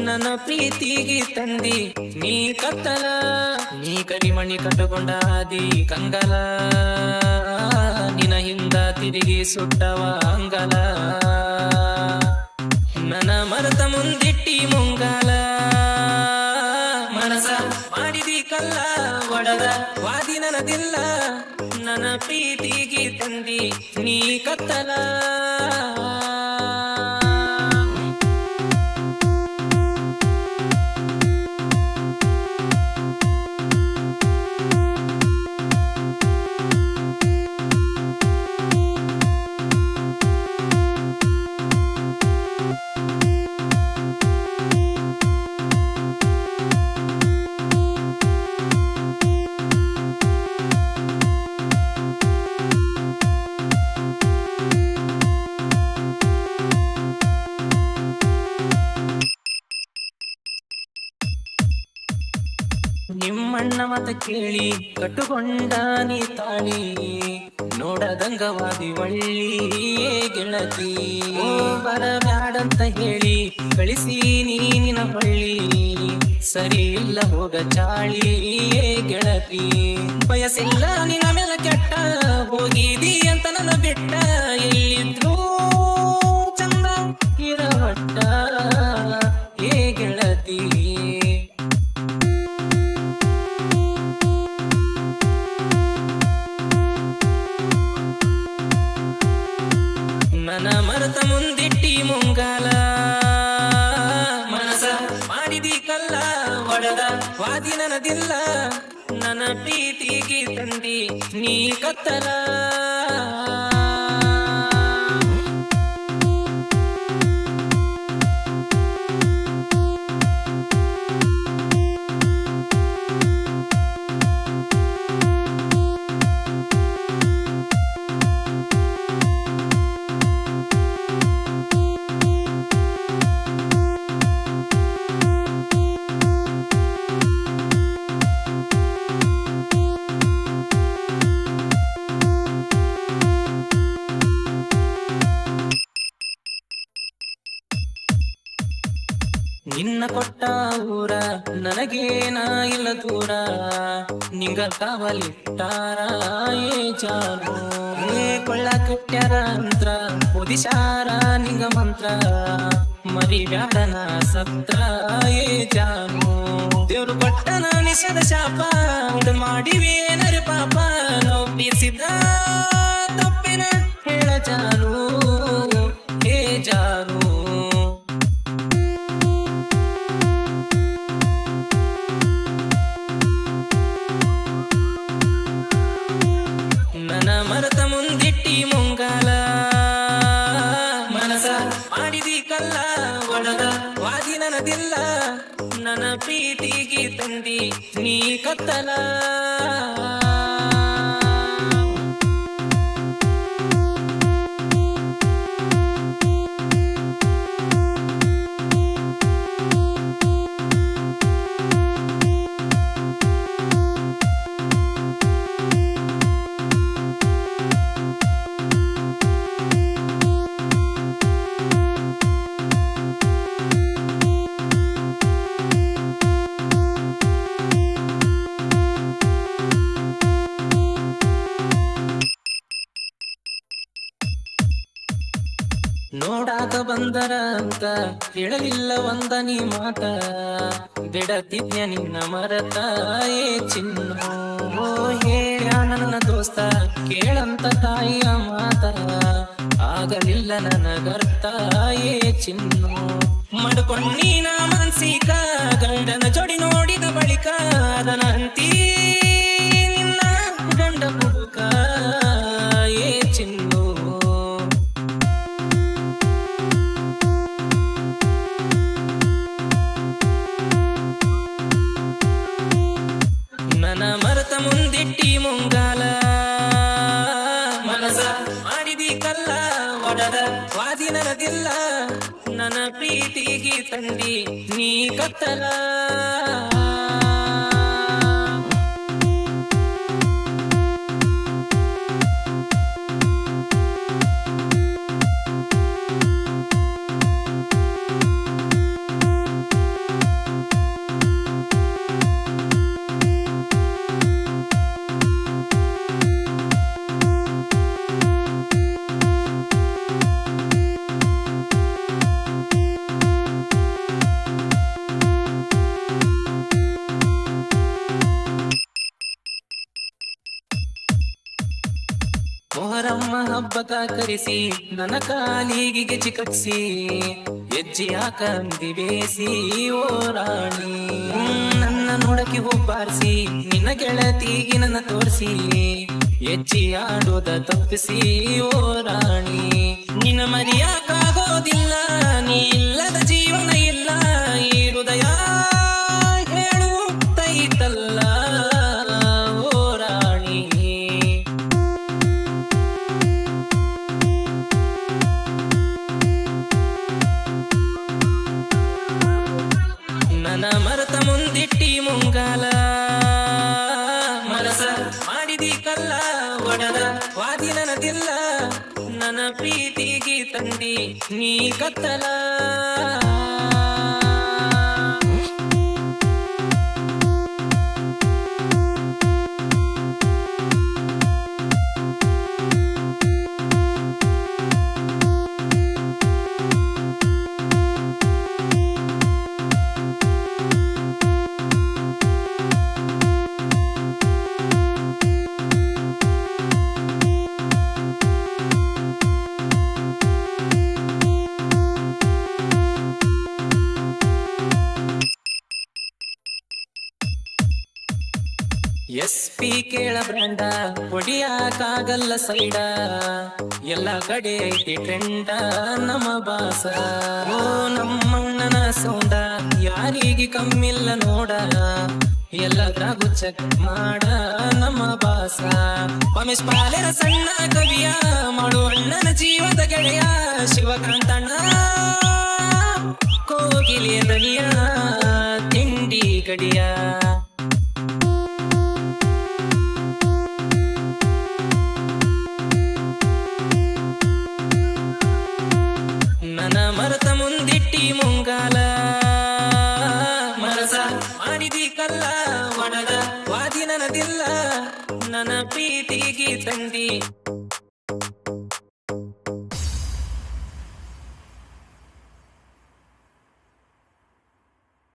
ನನ್ನ ಪ್ರೀತಿಗೆ ತಂದಿ ನೀ ಕತ್ತಲ. ನೀ ಕರಿಮಣಿ ಕಟ್ಟುಕೊಂಡ ಆದಿ ಕಂಗಲ, ನಿನ ಹಿಂದ ತಿರುಗಿ ಸುಟ್ಟವ ಅಂಗಲ. ನನ್ನ ಮರೆತ ಮುಂದಿಟ್ಟಿ ಮುಂಗಾಲ, ಮನಸ ಮಾಡಿದಿ ಕಲ್ಲ ಒಡದ ವಾದಿ ನನದಿಲ್ಲ. ನನ್ನ ಪ್ರೀತಿಗೆ ತಂದಿ ನೀ ಕತ್ತಲ. ನಿಮ್ಮಣ್ಣ ಮತ ಕೇಳಿ ಕಟ್ಟುಕೊಂಡ ನೀ ತಾಳಿ, ನೋಡದಂಗವಾದಿ ಒಳ್ಳಿ ಗೆಳತಿ. ಬರಬ್ಯಾಡಂತ ಹೇಳಿ ಕಳಿಸಿ ನೀನಿನ ಹೊಳ್ಳಿ, ಸರಿ ಇಲ್ಲ ಹೋಗ ಚಾಳಿ ಗೆಳತಿ. ಬಯಸಿಲ್ಲ ನಿನ್ನ ಮೇಲೆ ಕೆಟ್ಟ, ಹೋಗಿದಿ ಅಂತ ನನ್ನ ಬಿಟ್ಟ. ಎಲ್ಲಿದ್ರು ಚಂದ ಇರವಟ್ಟ ಏ ಗೆಳತಿ. ನನ್ನ ಮರೆತ ಮುಂದಿಟ್ಟಿ ಮುಂಗಾಲ, ಮನಸ ಮಾಡಿದಿ ಕಲ್ಲ ಒಡದ ವಾದಿ ನನದಿಲ್ಲ. ನನ್ನ ಪ್ರೀತಿಗೆ ತಂದಿ ನೀ ಕತ್ತಲ. ನಿನ್ನ ಕೊಟ್ಟ ಊರ ನನಗೇನ ಇಲ್ಲ ದೂರ, ನಿಂಗ ಕಾವಲಿಟ್ಟಾರ ಏ ಜಾನು. ಕೊಳ್ಳ ಕಟ್ಟ್ಯಾರ ಅಂತ್ರ ಒದಿಶಾರ ನಿಂಗ ಮಂತ್ರ, ಮರಿಬ್ಯಾಡನ ಸತ್ರ ಏ ಜಾನು. ದೇವ್ರು ಕೊಟ್ಟನ ನಿಷದ ಶಾಪ, ಮಾಡಿವಿ ಏನರ ಪಾಪ. ನೋವಿಸಿದ ತಪ್ಪಿನ ಹೇಳ ಜಾನು ಹೇ ಜಾನು. ನನ್ನ ಮರೆತ ಮುಂದಿಟ್ಟಿ ಮುಂಗಾಲ, ಮನಸ ಮಾಡಿದಿ ಕಲ್ಲ ಒಡದ ವಾದಿ ನನದಿಲ್ಲ. ನನ್ನ ಪ್ರೀತಿಗೆ ತಂದಿ ನೀ ಕತ್ತಲ. ನೋಡಾಕ ಬಂದರ ಅಂತ ಹೇಳಲಿಲ್ಲ ಒಂದ ನೀ ಮಾತ, ಬಿಡತಿದ್ಯ ನಿನ್ನ ಮರತ ಏ ಚಿನ್ನು. ಹೇಳ ನನ್ನ ದೋಸ್ತ ಕೇಳಂತ ತಾಯಿಯ ಮಾತ, ಆಗಲಿಲ್ಲ ನನಗರ್ತ ಏ ಚಿನ್ನು. ಮಡ್ಕೊಂಡಿ ನಾ ಮಾನಸಿಕ ಗಂಡನ ಜೋಡಿ ನೋಡಿದ ಬಳಿಕ, ಅದನ ಅಂತೀ ನಿನ್ನ ಗಂಡ ಮುಡುಕ ಏ ಚಿನ್ನು. ನನ್ನ ಮರೆತ ಮುಂದಿಟ್ಟಿ ಮುಂಗಾಲ, ಮನಸ ಮಾಡಿದಿ ಕಲ್ಲ ಒಡದ ವಾದಿ ನನದಿಲ್ಲ. ನನ್ನ ಪ್ರೀತಿಗೆ ತಂದಿ ನೀ ಕತ್ತಲ. ಹಬ್ಬಕ ಕರೆಸಿ ನನ್ನ ಕಾಲಿಗೆ ಗೆಜ್ಜಿ ಕಟ್ಸಿ ಹೆಜ್ಜೆ ಹಾಕಂದಿ ಬೇಸಿ ಓ ರಾಣಿ ನನ್ನ ನೋಡಕ್ಕೆ ಹೋಗ್ಬಾರ್ಸಿ ನಿನ್ನ ಗೆಳತಿಗೆ ನನ್ನ ತೋರಿಸಿ ಹೆಜ್ಜೆ ಆಡೋದ ತಪ್ಪಿಸಿ ಓ ರಾಣಿ ನಿನ್ನ ಮರೆಯಕ್ಕಾಗೋದಿಲ್ಲ ನೀ ಇಲ್ಲದ ಜೀವನ ಇಲ್ಲ ಈ ಹೃದಯ ಹೇಳುತ್ತೈತಲ್ಲ ಓ ರಾಣಿ ನನ್ನ ಮರೆತ ಮುಂದಿಟ್ಟಿ ಮುಂಗಾಲ ಮನಸ ಮಾಡಿದಿ ಕಲ್ಲ ಒಡದ ವಾದಿ ನನದಿಲ್ಲ ನನ್ನ ಪ್ರೀತಿಗೆ ತಂದಿ ನೀ ಕತ್ತಲ SP ಕೇಳ ಬ್ರ್ಯಾಂಡ ಹೊಡಿಯಾಕಾಗಲ್ಲ ಸೈಡ ಎಲ್ಲ ಕಡೆ ಐತಿ ಟ್ರೆಂಡ ನಮ್ಮ ಬಾಸ ಓ ನಮ್ಮಣ್ಣನ ಸೌಂಡ ಯಾರಿಗೆ ಕಮ್ಮಿಲ್ಲ ನೋಡ ಎಲ್ಲದ್ರಾಗು ಚೆಕ್ ಮಾಡ ನಮ್ಮ ಬಾಸ ಪಮೇಶ್ ಪಾಲೆರ ಸಣ್ಣ ಕವಿಯ ಮಾಡು ಅಣ್ಣನ ಜೀವದ ಗೆಳೆಯ ಶಿವಕಾಂತಣ್ಣ ಕೋಗಿಲಿಯ ದನಿಯ ತಿಂಡಿ ಗಡಿಯ ನನ್ನ ಮರೆತ ಮುಂದಿಟ್ಟಿ ಮುಂಗಾಲ ಮರಸ ಮಾಡಿದಿ ಕಲ್ಲ ಒಣದ ವಾದಿ ನನದಿಲ್ಲ ನನ್ನ ಪ್ರೀತಿಗೆ ತಂದಿ